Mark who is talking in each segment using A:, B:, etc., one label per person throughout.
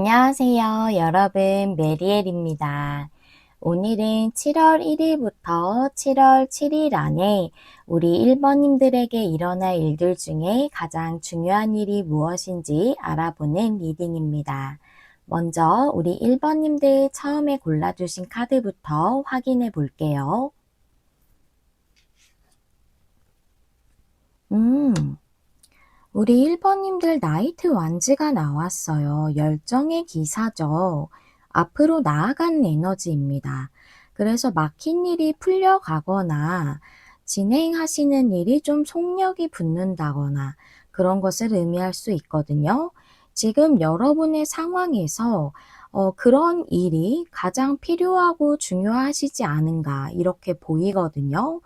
A: 안녕하세요, 여러분. 메리엘입니다. 오늘은 7월 1일부터 7월 7일 안에 우리 1번님들에게 일어날 일들 중에 가장 중요한 일이 무엇인지 알아보는 리딩입니다. 먼저 우리 1번님들 처음에 골라주신 카드부터 확인해 볼게요. 우리 1번님들 나이트 완즈가 나왔어요. 열정의 기사죠. 앞으로 나아가는 에너지입니다. 그래서 막힌 일이 풀려가거나 진행하시는 일이 좀 속력이 붙는다거나 그런 것을 의미할 수 있거든요. 지금 여러분의 상황에서 그런 일이 가장 필요하고 중요하시지 않은가 이렇게 보이거든요.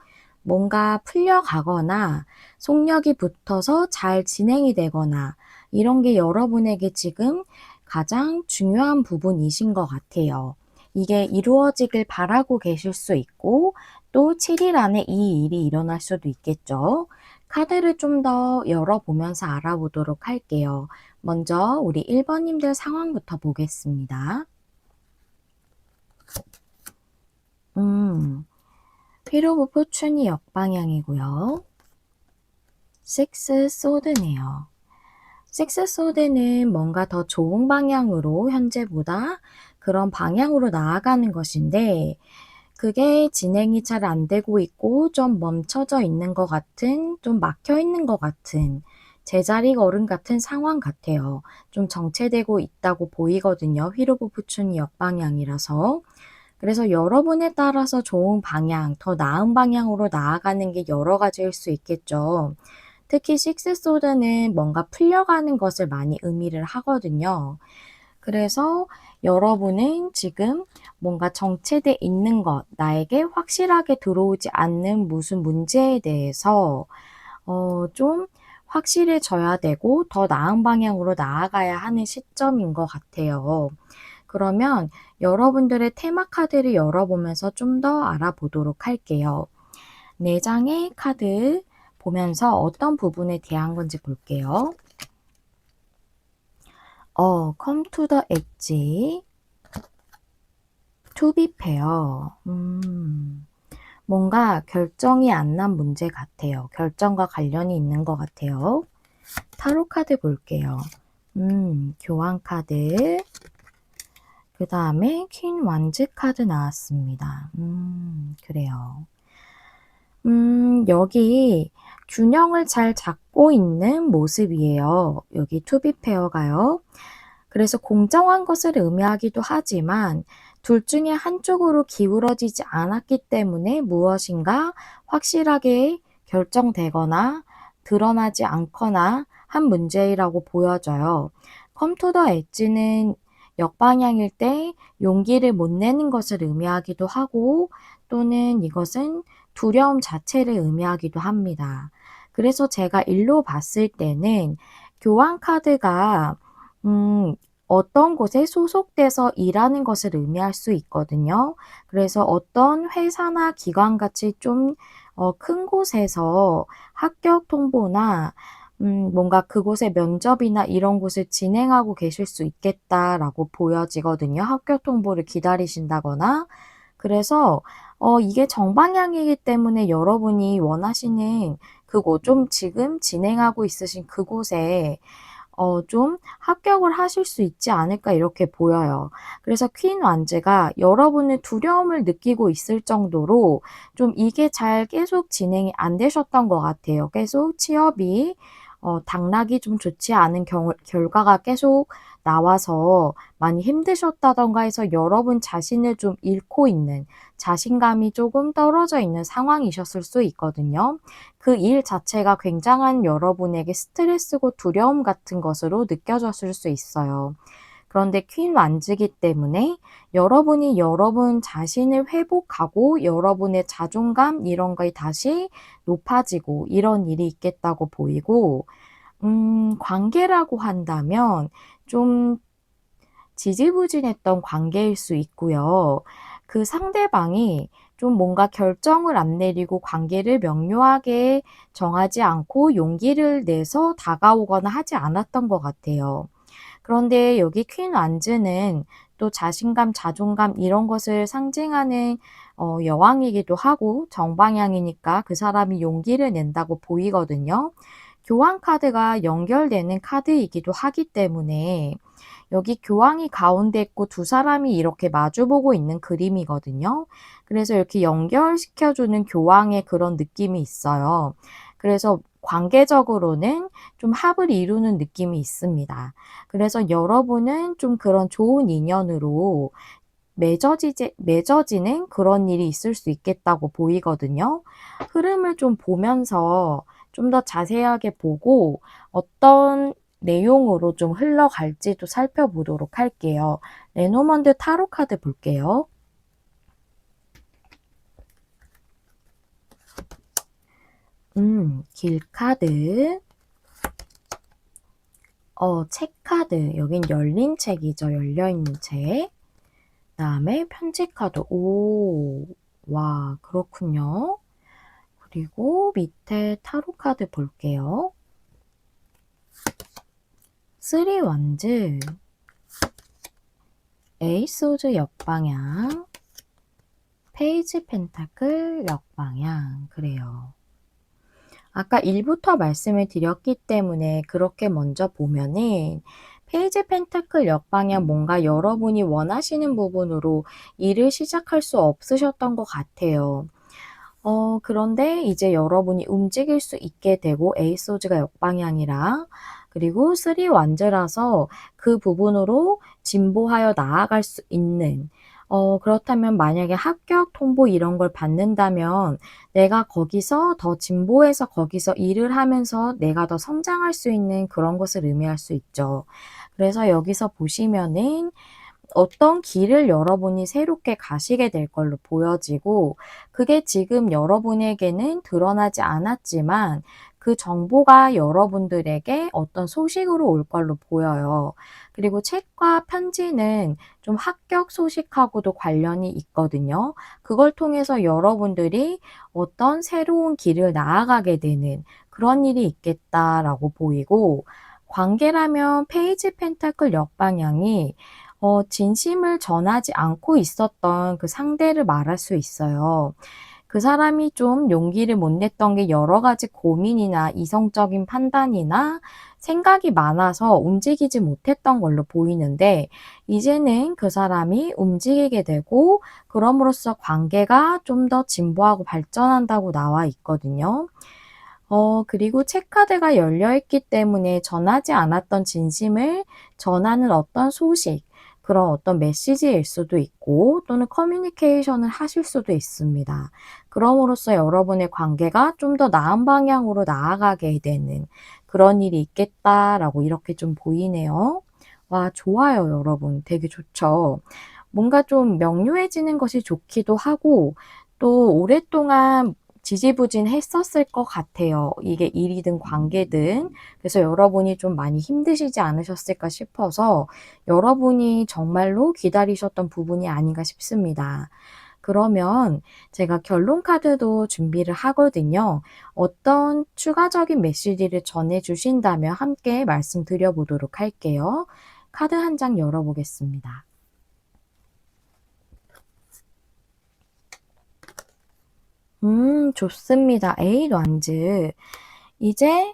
A: 뭔가 풀려가거나 속력이 붙어서 잘 진행이 되거나 이런 게 여러분에게 지금 가장 중요한 부분이신 것 같아요. 이게 이루어지길 바라고 계실 수 있고 또 7일 안에 이 일이 일어날 수도 있겠죠. 카드를 좀 더 열어보면서 알아보도록 할게요. 먼저 우리 1번님들 상황부터 보겠습니다. 휠 오브 포춘이 역방향이고요. 식스 소드네요. 식스 소드는 뭔가 더 좋은 방향으로 현재보다 그런 방향으로 나아가는 것인데 그게 진행이 잘 안 되고 있고 좀 멈춰져 있는 것 같은, 좀 막혀 있는 것 같은 제자리 걸음 같은 상황 같아요. 좀 정체되고 있다고 보이거든요. 휠 오브 포춘이 역방향이라서. 그래서 여러분에 따라서 좋은 방향, 더 나은 방향으로 나아가는 게 여러 가지일 수 있겠죠. 특히 식스소드는 뭔가 풀려가는 것을 많이 의미를 하거든요. 그래서 여러분은 지금 뭔가 정체돼 있는 것, 나에게 확실하게 들어오지 않는 무슨 문제에 대해서 좀 확실해져야 되고 더 나은 방향으로 나아가야 하는 시점인 것 같아요. 그러면 여러분들의 테마 카드를 열어보면서 좀 더 알아보도록 할게요. 4장의 카드 보면서 어떤 부분에 대한 건지 볼게요. come to the edge, to be fair. 뭔가 결정이 안 난 문제 같아요. 결정과 관련이 있는 것 같아요. 타로 카드 볼게요. 교환 카드. 그 다음에 퀸 완즈 카드 나왔습니다. 그래요. 여기 균형을 잘 잡고 있는 모습이에요. 여기 투비 페어가요. 그래서 공정한 것을 의미하기도 하지만 둘 중에 한쪽으로 기울어지지 않았기 때문에 무엇인가 확실하게 결정되거나 드러나지 않거나 한 문제라고 보여져요. 컴 투 더 엣지는 역방향일 때 용기를 못 내는 것을 의미하기도 하고 또는 이것은 두려움 자체를 의미하기도 합니다. 그래서 제가 일로 봤을 때는 교환 카드가 어떤 곳에 소속돼서 일하는 것을 의미할 수 있거든요. 그래서 어떤 회사나 기관같이 좀 큰 곳에서 합격 통보나 뭔가 그곳의 면접이나 이런 곳을 진행하고 계실 수 있겠다라고 보여지거든요. 합격 통보를 기다리신다거나. 그래서 이게 정방향이기 때문에 여러분이 원하시는 그곳, 좀 지금 진행하고 있으신 그곳에 좀 합격을 하실 수 있지 않을까 이렇게 보여요. 그래서 퀸 완즈가 여러분의 두려움을 느끼고 있을 정도로 좀 이게 잘 계속 진행이 안 되셨던 것 같아요. 계속 취업이 당락이 좀 좋지 않은 결과가 계속 나와서 많이 힘드셨다던가 해서 여러분 자신을 좀 잃고 있는 자신감이 조금 떨어져 있는 상황이셨을 수 있거든요. 그 일 자체가 굉장한 여러분에게 스트레스고 두려움 같은 것으로 느껴졌을 수 있어요. 그런데 퀸 완즈기 때문에 여러분이 여러분 자신을 회복하고 여러분의 자존감 이런 거에 다시 높아지고 이런 일이 있겠다고 보이고 관계라고 한다면 좀 지지부진했던 관계일 수 있고요. 그 상대방이 좀 뭔가 결정을 안 내리고 관계를 명료하게 정하지 않고 용기를 내서 다가오거나 하지 않았던 것 같아요. 그런데 여기 퀸 완즈는 또 자신감, 자존감 이런 것을 상징하는 여왕이기도 하고 정방향이니까 그 사람이 용기를 낸다고 보이거든요. 교황 카드가 연결되는 카드이기도 하기 때문에 여기 교황이 가운데 있고 두 사람이 이렇게 마주보고 있는 그림이거든요. 그래서 이렇게 연결시켜주는 교황의 그런 느낌이 있어요. 그래서 관계적으로는 좀 합을 이루는 느낌이 있습니다. 그래서 여러분은 좀 그런 좋은 인연으로 맺어지는 그런 일이 있을 수 있겠다고 보이거든요. 흐름을 좀 보면서 좀 더 자세하게 보고 어떤 내용으로 좀 흘러갈지도 살펴보도록 할게요. 레노먼드 타로 카드 볼게요. 길 카드, 책 카드. 여긴 열린 책이죠. 열려있는 책. 그다음에 편지 카드. 오, 와, 그렇군요. 그리고 밑에 타로 카드 볼게요. 3 원즈, 에이스 오즈 역방향, 페이지 펜타클 역방향. 그래요. 아까 1부터 말씀을 드렸기 때문에 그렇게 먼저 보면은 페이지 펜타클 역방향 뭔가 여러분이 원하시는 부분으로 일을 시작할 수 없으셨던 것 같아요. 그런데 이제 여러분이 움직일 수 있게 되고 에이스 오즈가 역방향이라 그리고 3 완즈라서 그 부분으로 진보하여 나아갈 수 있는 그렇다면 만약에 합격 통보 이런 걸 받는다면 내가 거기서 더 진보해서 거기서 일을 하면서 내가 더 성장할 수 있는 그런 것을 의미할 수 있죠. 그래서 여기서 보시면은 어떤 길을 여러분이 새롭게 가시게 될 걸로 보여지고 그게 지금 여러분에게는 드러나지 않았지만 그 정보가 여러분들에게 어떤 소식으로 올 걸로 보여요. 그리고 책과 편지는 좀 합격 소식하고도 관련이 있거든요. 그걸 통해서 여러분들이 어떤 새로운 길을 나아가게 되는 그런 일이 있겠다라고 보이고 관계라면 페이지 펜타클 역방향이 진심을 전하지 않고 있었던 그 상대를 말할 수 있어요. 그 사람이 좀 용기를 못 냈던 게 여러 가지 고민이나 이성적인 판단이나 생각이 많아서 움직이지 못했던 걸로 보이는데 이제는 그 사람이 움직이게 되고 그럼으로써 관계가 좀 더 진보하고 발전한다고 나와 있거든요. 그리고 체크카드가 열려있기 때문에 전하지 않았던 진심을 전하는 어떤 소식, 그런 어떤 메시지일 수도 있고 또는 커뮤니케이션을 하실 수도 있습니다. 그럼으로써 여러분의 관계가 좀 더 나은 방향으로 나아가게 되는 그런 일이 있겠다라고 이렇게 좀 보이네요. 와, 좋아요, 여러분. 되게 좋죠. 뭔가 좀 명료해지는 것이 좋기도 하고 또 오랫동안 지지부진했었을 것 같아요. 이게 일이든 관계든. 그래서 여러분이 좀 많이 힘드시지 않으셨을까 싶어서 여러분이 정말로 기다리셨던 부분이 아닌가 싶습니다. 그러면 제가 결론 카드도 준비를 하거든요. 어떤 추가적인 메시지를 전해 주신다면 함께 말씀드려 보도록 할게요. 카드 한 장 열어보겠습니다. 좋습니다. 에잇 완즈. 이제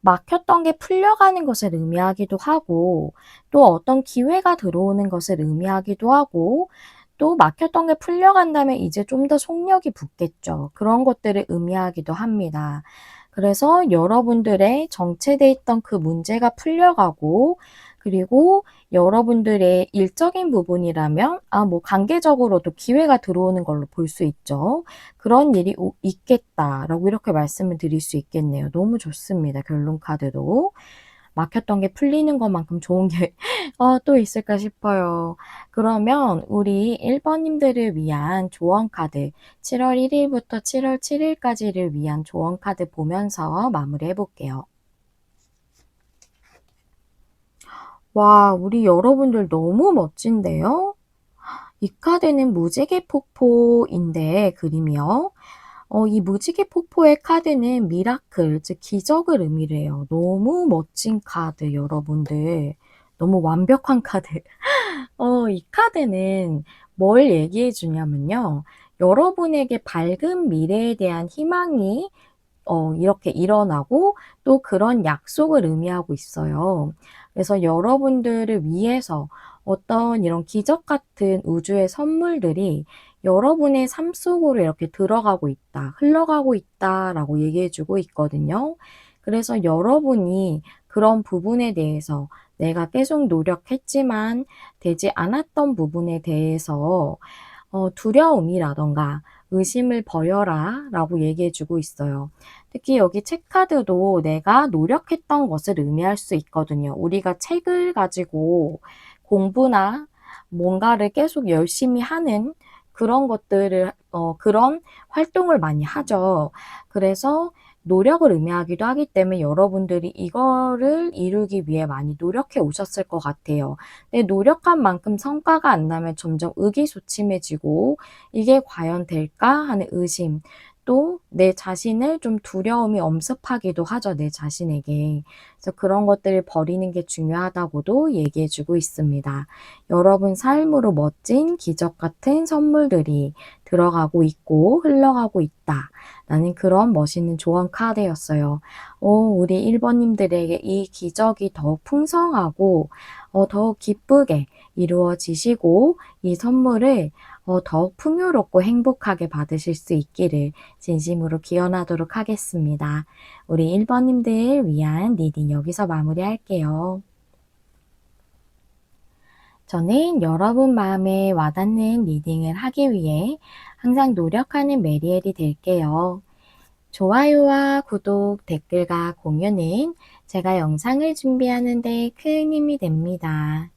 A: 막혔던 게 풀려가는 것을 의미하기도 하고 또 어떤 기회가 들어오는 것을 의미하기도 하고 또 막혔던 게 풀려간다면 이제 좀 더 속력이 붙겠죠. 그런 것들을 의미하기도 합니다. 그래서 여러분들의 정체돼 있던 그 문제가 풀려가고 그리고 여러분들의 일적인 부분이라면 뭐 관계적으로도 기회가 들어오는 걸로 볼 수 있죠. 그런 일이 있겠다라고 이렇게 말씀을 드릴 수 있겠네요. 너무 좋습니다. 결론 카드도. 막혔던 게 풀리는 것만큼 좋은 게 또 있을까 싶어요. 그러면 우리 1번님들을 위한 조언 카드 7월 1일부터 7월 7일까지를 위한 조언 카드 보면서 마무리해 볼게요. 와, 우리 여러분들 너무 멋진데요? 이 카드는 무지개 폭포인데 그림이요. 이 무지개 폭포의 카드는 미라클, 즉 기적을 의미를 해요. 너무 멋진 카드 여러분들. 너무 완벽한 카드. 이 카드는 뭘 얘기해 주냐면요. 여러분에게 밝은 미래에 대한 희망이 이렇게 일어나고 또 그런 약속을 의미하고 있어요. 그래서 여러분들을 위해서 어떤 이런 기적 같은 우주의 선물들이 여러분의 삶 속으로 이렇게 들어가고 있다, 흘러가고 있다라고 얘기해 주고 있거든요. 그래서 여러분이 그런 부분에 대해서 내가 계속 노력했지만 되지 않았던 부분에 대해서 두려움이라던가 의심을 버려라 라고 얘기해 주고 있어요. 특히 여기 책카드도 내가 노력했던 것을 의미할 수 있거든요. 우리가 책을 가지고 공부나 뭔가를 계속 열심히 하는 그런 것들을, 그런 활동을 많이 하죠. 그래서 노력을 의미하기도 하기 때문에 여러분들이 이거를 이루기 위해 많이 노력해 오셨을 것 같아요. 근데 노력한 만큼 성과가 안 나면 점점 의기소침해지고 이게 과연 될까 하는 의심, 또 내 자신을 좀 두려움이 엄습하기도 하죠, 내 자신에게. 그래서 그런 것들을 버리는 게 중요하다고도 얘기해 주고 있습니다. 여러분 삶으로 멋진 기적 같은 선물들이 들어가고 있고 흘러가고 있다. 라는 그런 멋있는 조언 카드였어요. 우리 1번님들에게 이 기적이 더욱 풍성하고 더욱 기쁘게 이루어지시고 이 선물을 더욱 풍요롭고 행복하게 받으실 수 있기를 진심으로 기원하도록 하겠습니다. 우리 1번님들 위한 리딩 여기서 마무리할게요. 저는 여러분 마음에 와닿는 리딩을 하기 위해 항상 노력하는 메리엘이 될게요. 좋아요와 구독, 댓글과 공유는 제가 영상을 준비하는 데 큰 힘이 됩니다.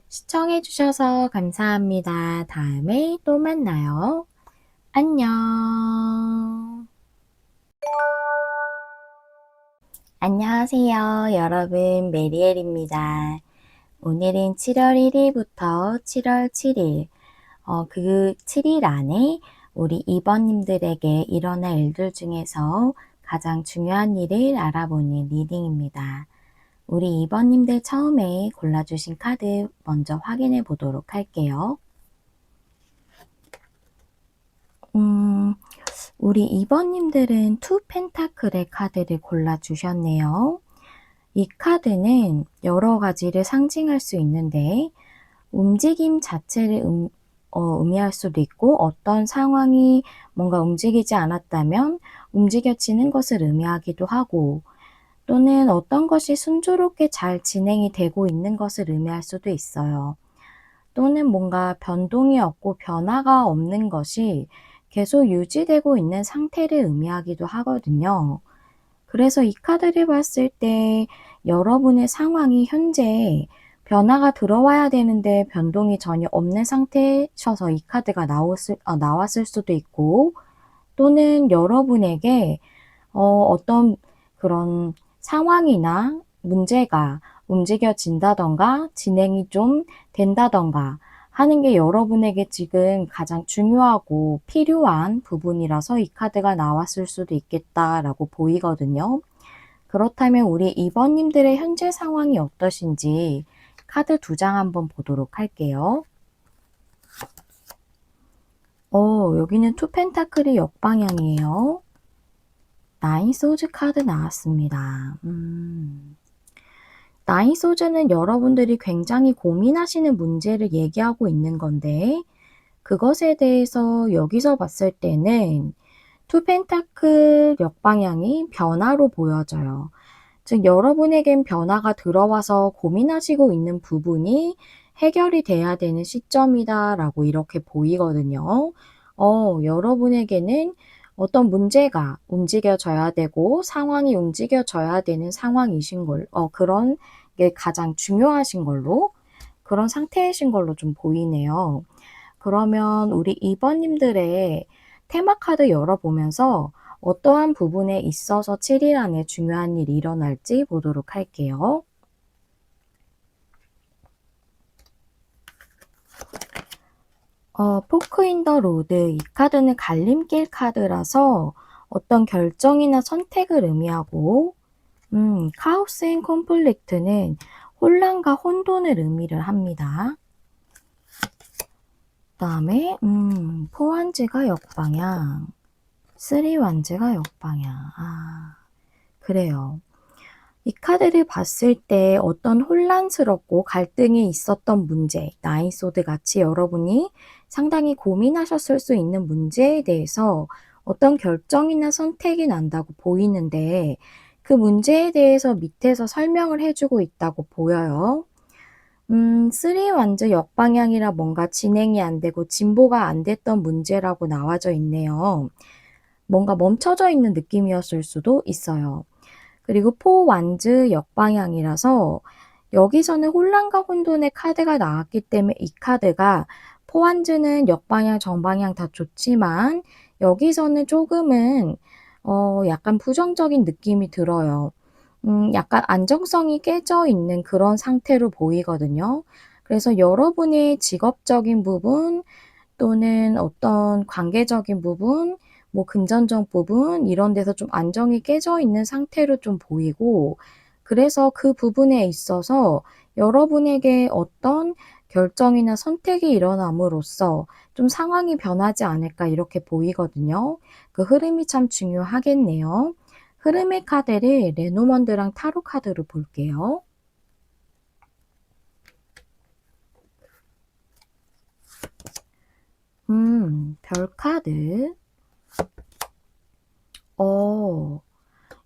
A: 시청해주셔서 감사합니다. 다음에 또 만나요. 안녕. 안녕하세요. 여러분, 메리엘입니다. 오늘은 7월 1일부터 7월 7일, 그 7일 안에 우리 2번님들에게 일어날 일들 중에서 가장 중요한 일을 알아보는 리딩입니다. 우리 2번님들 처음에 골라주신 카드 먼저 확인해 보도록 할게요. 우리 2번님들은 투 펜타클의 카드를 골라주셨네요. 이 카드는 여러 가지를 상징할 수 있는데 움직임 자체를 의미할 수도 있고 어떤 상황이 뭔가 움직이지 않았다면 움직여지는 것을 의미하기도 하고 또는 어떤 것이 순조롭게 잘 진행이 되고 있는 것을 의미할 수도 있어요. 또는 뭔가 변동이 없고 변화가 없는 것이 계속 유지되고 있는 상태를 의미하기도 하거든요. 그래서 이 카드를 봤을 때 여러분의 상황이 현재 변화가 들어와야 되는데 변동이 전혀 없는 상태셔서 이 카드가 나왔을 수도 있고 또는 여러분에게 어떤 그런 상황이나 문제가 움직여진다던가 진행이 좀 된다던가 하는 게 여러분에게 지금 가장 중요하고 필요한 부분이라서 이 카드가 나왔을 수도 있겠다라고 보이거든요. 그렇다면 우리 2번님들의 현재 상황이 어떠신지 카드 2장 한번 보도록 할게요. 여기는 투 펜타클이 역방향이에요. 나인 소즈 카드 나왔습니다. 나인 소즈는 여러분들이 굉장히 고민하시는 문제를 얘기하고 있는 건데 그것에 대해서 여기서 봤을 때는 투 펜타클 역방향이 변화로 보여져요. 즉 여러분에겐 변화가 들어와서 고민하시고 있는 부분이 해결이 돼야 되는 시점이다 라고 이렇게 보이거든요. 여러분에게는 어떤 문제가 움직여져야 되고 상황이 움직여져야 되는 상황이신 그런 게 가장 중요하신 걸로 그런 상태이신 걸로 좀 보이네요. 그러면 우리 2번님들의 테마 카드 열어보면서 어떠한 부분에 있어서 7일 안에 중요한 일이 일어날지 보도록 할게요. 포크 인 더 로드, 이 카드는 갈림길 카드라서 어떤 결정이나 선택을 의미하고 카오스 앤 콘플릭트는 혼란과 혼돈을 의미를 합니다. 그다음에 포완즈가 역방향, 쓰리완즈가 역방향. 그래요. 이 카드를 봤을 때 어떤 혼란스럽고 갈등이 있었던 문제, 나인소드 같이 여러분이 상당히 고민하셨을 수 있는 문제에 대해서 어떤 결정이나 선택이 난다고 보이는데 그 문제에 대해서 밑에서 설명을 해주고 있다고 보여요. 쓰리 완즈 역방향이라 뭔가 진행이 안 되고 진보가 안 됐던 문제라고 나와져 있네요. 뭔가 멈춰져 있는 느낌이었을 수도 있어요. 그리고 포 완즈 역방향이라서 여기서는 혼란과 혼돈의 카드가 나왔기 때문에 이 카드가 포 완즈는 역방향, 정방향 다 좋지만 여기서는 조금은 약간 부정적인 느낌이 들어요. 약간 안정성이 깨져 있는 그런 상태로 보이거든요. 그래서 여러분의 직업적인 부분 또는 어떤 관계적인 부분, 뭐 금전적 부분 이런 데서 좀 안정이 깨져 있는 상태로 좀 보이고 그래서 그 부분에 있어서 여러분에게 어떤 결정이나 선택이 일어남으로써 좀 상황이 변하지 않을까 이렇게 보이거든요. 그 흐름이 참 중요하겠네요. 흐름의 카드를 레노먼드랑 타로 카드로 볼게요. 별 카드.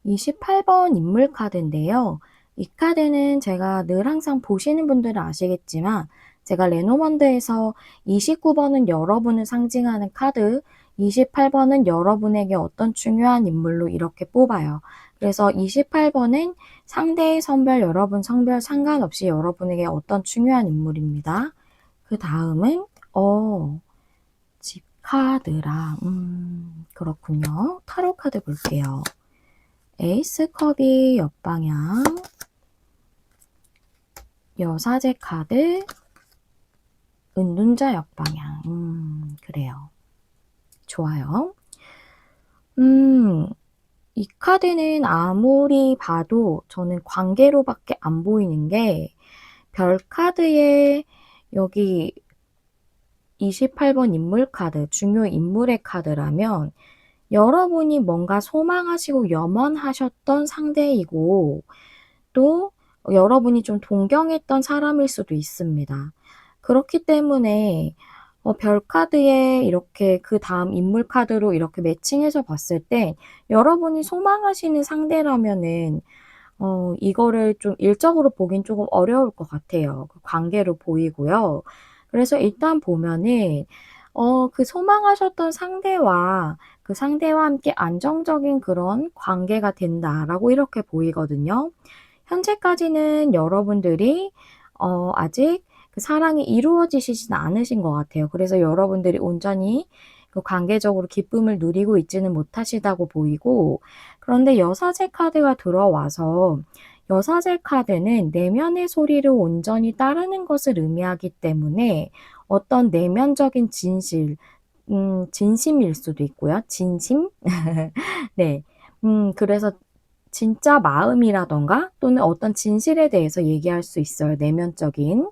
A: 28번 인물 카드인데요. 이 카드는 제가 늘 항상 보시는 분들은 아시겠지만 제가 레노먼드에서 29번은 여러분을 상징하는 카드, 28번은 여러분에게 어떤 중요한 인물로 이렇게 뽑아요. 그래서 28번은 상대의 성별, 여러분 성별 상관없이 여러분에게 어떤 중요한 인물입니다. 그 다음은 집 카드라 그렇군요. 타로 카드 볼게요. 에이스 컵이 옆방향, 여사제 카드, 은둔자 옆방향. 그래요. 좋아요. 이 카드는 아무리 봐도 저는 관계로밖에 안 보이는 게 별 카드에 여기 28번 인물 카드, 중요 인물의 카드라면 여러분이 뭔가 소망하시고 염원하셨던 상대이고 또 여러분이 좀 동경했던 사람일 수도 있습니다. 그렇기 때문에 별 카드에 이렇게 그다음 인물 카드로 이렇게 매칭해서 봤을 때 여러분이 소망하시는 상대라면은 이거를 좀 일적으로 보긴 조금 어려울 것 같아요. 그 관계로 보이고요. 그래서 일단 보면은 그 소망하셨던 상대와 그 상대와 함께 안정적인 그런 관계가 된다라고 이렇게 보이거든요. 현재까지는 여러분들이 아직 그 사랑이 이루어지시진 않으신 것 같아요. 그래서 여러분들이 온전히 그 관계적으로 기쁨을 누리고 있지는 못하시다고 보이고 그런데 여사제 카드가 들어와서 여사제 카드는 내면의 소리를 온전히 따르는 것을 의미하기 때문에 어떤 내면적인 진실, 진심일 수도 있고요. 진심? 네. 그래서 진짜 마음이라던가 또는 어떤 진실에 대해서 얘기할 수 있어요. 내면적인.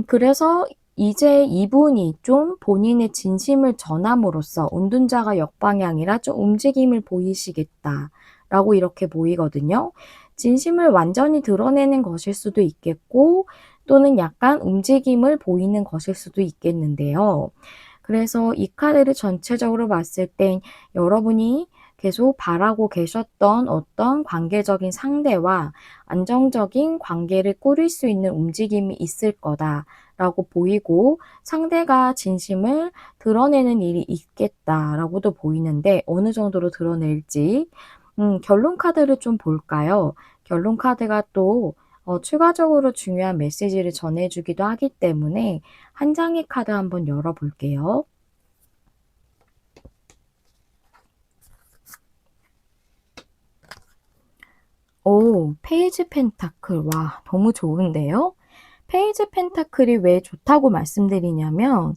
A: 그래서 이제 이분이 좀 본인의 진심을 전함으로써 운둔자가 역방향이라 좀 움직임을 보이시겠다라고 이렇게 보이거든요. 진심을 완전히 드러내는 것일 수도 있겠고 또는 약간 움직임을 보이는 것일 수도 있겠는데요. 그래서 이 카드를 전체적으로 봤을 땐 여러분이 계속 바라고 계셨던 어떤 관계적인 상대와 안정적인 관계를 꾸릴 수 있는 움직임이 있을 거다라고 보이고 상대가 진심을 드러내는 일이 있겠다라고도 보이는데 어느 정도로 드러낼지 결론 카드를 좀 볼까요? 결론 카드가 또 추가적으로 중요한 메시지를 전해주기도 하기 때문에 한 장의 카드 한번 열어볼게요. 페이지 펜타클. 와, 너무 좋은데요? 페이지 펜타클이 왜 좋다고 말씀드리냐면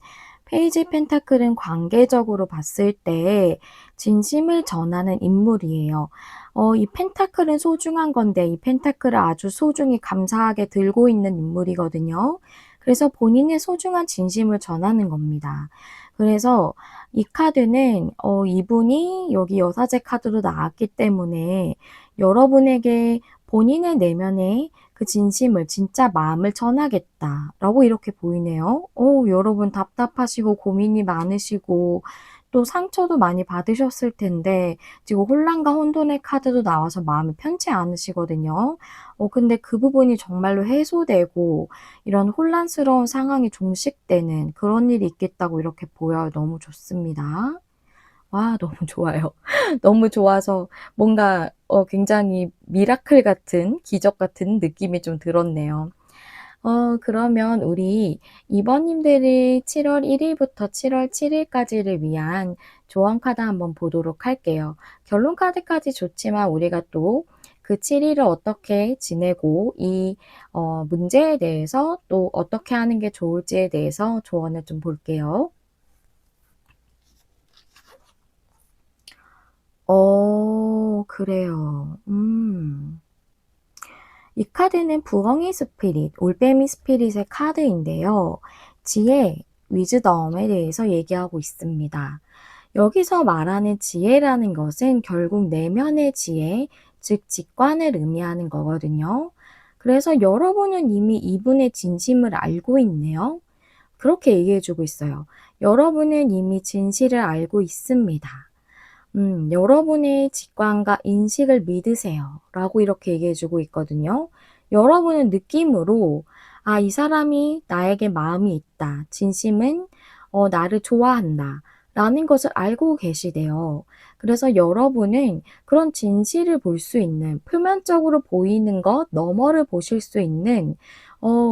A: 페이지 펜타클은 관계적으로 봤을 때 진심을 전하는 인물이에요. 이 펜타클은 소중한 건데 이 펜타클을 아주 소중히 감사하게 들고 있는 인물이거든요. 그래서 본인의 소중한 진심을 전하는 겁니다. 그래서 이 카드는 이분이 여기 여사제 카드로 나왔기 때문에 여러분에게 본인의 내면의 그 진심을 진짜 마음을 전하겠다라고 이렇게 보이네요. 여러분 답답하시고 고민이 많으시고 또 상처도 많이 받으셨을 텐데 지금 혼란과 혼돈의 카드도 나와서 마음이 편치 않으시거든요. 근데 그 부분이 정말로 해소되고 이런 혼란스러운 상황이 종식되는 그런 일이 있겠다고 이렇게 보여요. 너무 좋습니다. 와 너무 좋아요. 너무 좋아서 뭔가 굉장히 미라클 같은 기적 같은 느낌이 좀 들었네요. 그러면 우리 이번님들이 7월 1 일부터 7월 7 일까지를 위한 조언 카드 한번 보도록 할게요. 결론 카드까지 좋지만 우리가 또 그 7 일을 어떻게 지내고 이 문제에 대해서 또 어떻게 하는 게 좋을지에 대해서 조언을 좀 볼게요. 그래요. 이 카드는 부엉이 스피릿, 올빼미 스피릿의 카드인데요. 지혜, 위즈덤에 대해서 얘기하고 있습니다. 여기서 말하는 지혜라는 것은 결국 내면의 지혜, 즉 직관을 의미하는 거거든요. 그래서 여러분은 이미 이분의 진심을 알고 있네요. 그렇게 얘기해주고 있어요. 여러분은 이미 진실을 알고 있습니다. 여러분의 직관과 인식을 믿으세요. 라고 이렇게 얘기해 주고 있거든요. 여러분은 느낌으로, 아, 이 사람이 나에게 마음이 있다. 진심은, 나를 좋아한다. 라는 것을 알고 계시대요. 그래서 여러분은 그런 진실을 볼 수 있는, 표면적으로 보이는 것, 너머를 보실 수 있는,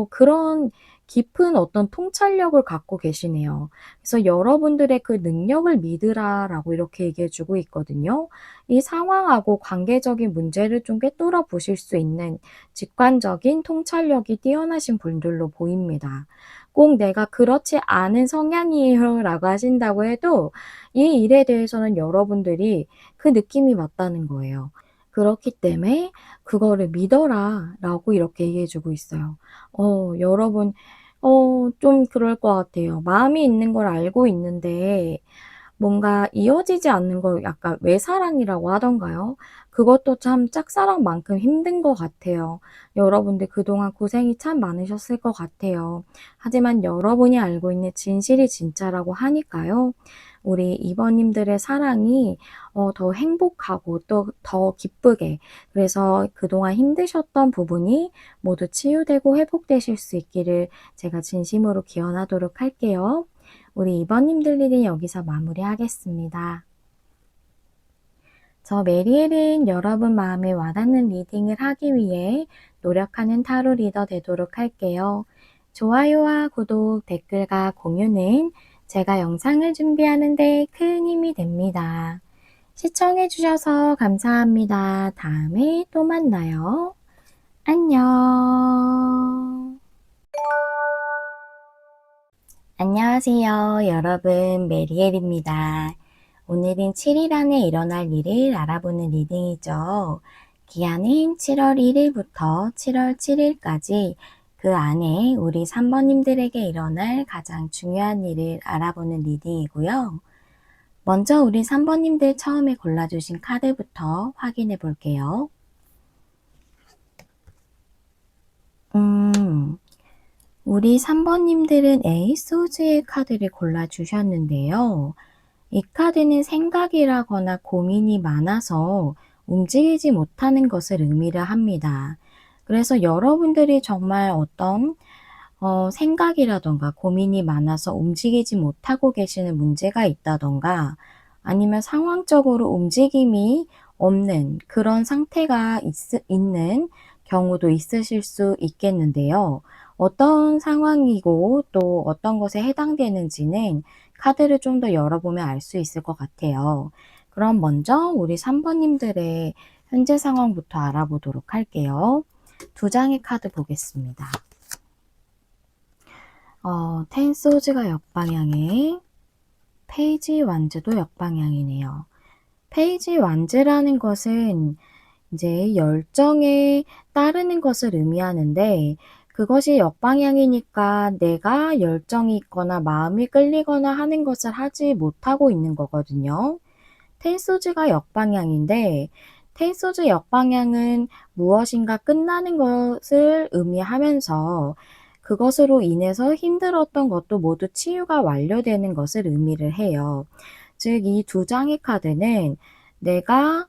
A: 그런 깊은 어떤 통찰력을 갖고 계시네요. 그래서 여러분들의 그 능력을 믿으라라고 이렇게 얘기해 주고 있거든요. 이 상황하고 관계적인 문제를 좀 꿰뚫어 보실 수 있는 직관적인 통찰력이 뛰어나신 분들로 보입니다. 꼭 내가 그렇지 않은 성향이에요 라고 하신다고 해도 이 일에 대해서는 여러분들이 그 느낌이 맞다는 거예요. 그렇기 때문에 그거를 믿어라 라고 이렇게 얘기해 주고 있어요. 여러분 좀 그럴 것 같아요. 마음이 있는 걸 알고 있는데 뭔가 이어지지 않는 걸 약간 외사랑이라고 하던가요? 그것도 참 짝사랑만큼 힘든 것 같아요. 여러분들 그동안 고생이 참 많으셨을 것 같아요. 하지만 여러분이 알고 있는 진실이 진짜라고 하니까요. 우리 이번님들의 사랑이 더 행복하고 또 더 기쁘게 그래서 그동안 힘드셨던 부분이 모두 치유되고 회복되실 수 있기를 제가 진심으로 기원하도록 할게요. 우리 이번님들 리딩 여기서 마무리하겠습니다. 저 메리엘은 여러분 마음에 와닿는 리딩을 하기 위해 노력하는 타로 리더 되도록 할게요. 좋아요와 구독, 댓글과 공유는 제가 영상을 준비하는 데 큰 힘이 됩니다. 시청해주셔서 감사합니다. 다음에 또 만나요. 안녕. 안녕하세요. 여러분, 메리엘입니다. 오늘은 7일 안에 일어날 일을 알아보는 리딩이죠. 기한은 7월 1일부터 7월 7일까지 그 안에 우리 3번님들에게 일어날 가장 중요한 일을 알아보는 리딩이고요. 먼저 우리 3번님들 처음에 골라주신 카드부터 확인해 볼게요. 우리 3번님들은 에이스 오즈의 카드를 골라주셨는데요. 이 카드는 생각이라거나 고민이 많아서 움직이지 못하는 것을 의미를 합니다. 그래서 여러분들이 정말 어떤 생각이라던가 고민이 많아서 움직이지 못하고 계시는 문제가 있다던가 아니면 상황적으로 움직임이 없는 그런 상태가 있는 경우도 있으실 수 있겠는데요. 어떤 상황이고 또 어떤 것에 해당되는지는 카드를 좀 더 열어보면 알 수 있을 것 같아요. 그럼 먼저 우리 3번님들의 현재 상황부터 알아보도록 할게요. 두 장의 카드 보겠습니다. 텐소즈가 역방향에 페이지 완즈도 역방향이네요. 페이지 완즈라는 것은 이제 열정에 따르는 것을 의미하는데 그것이 역방향이니까 내가 열정이 있거나 마음이 끌리거나 하는 것을 하지 못하고 있는 거거든요. 텐소즈가 역방향인데 텐소즈 역방향은 무엇인가 끝나는 것을 의미하면서 그것으로 인해서 힘들었던 것도 모두 치유가 완료되는 것을 의미를 해요. 즉, 이 두 장의 카드는 내가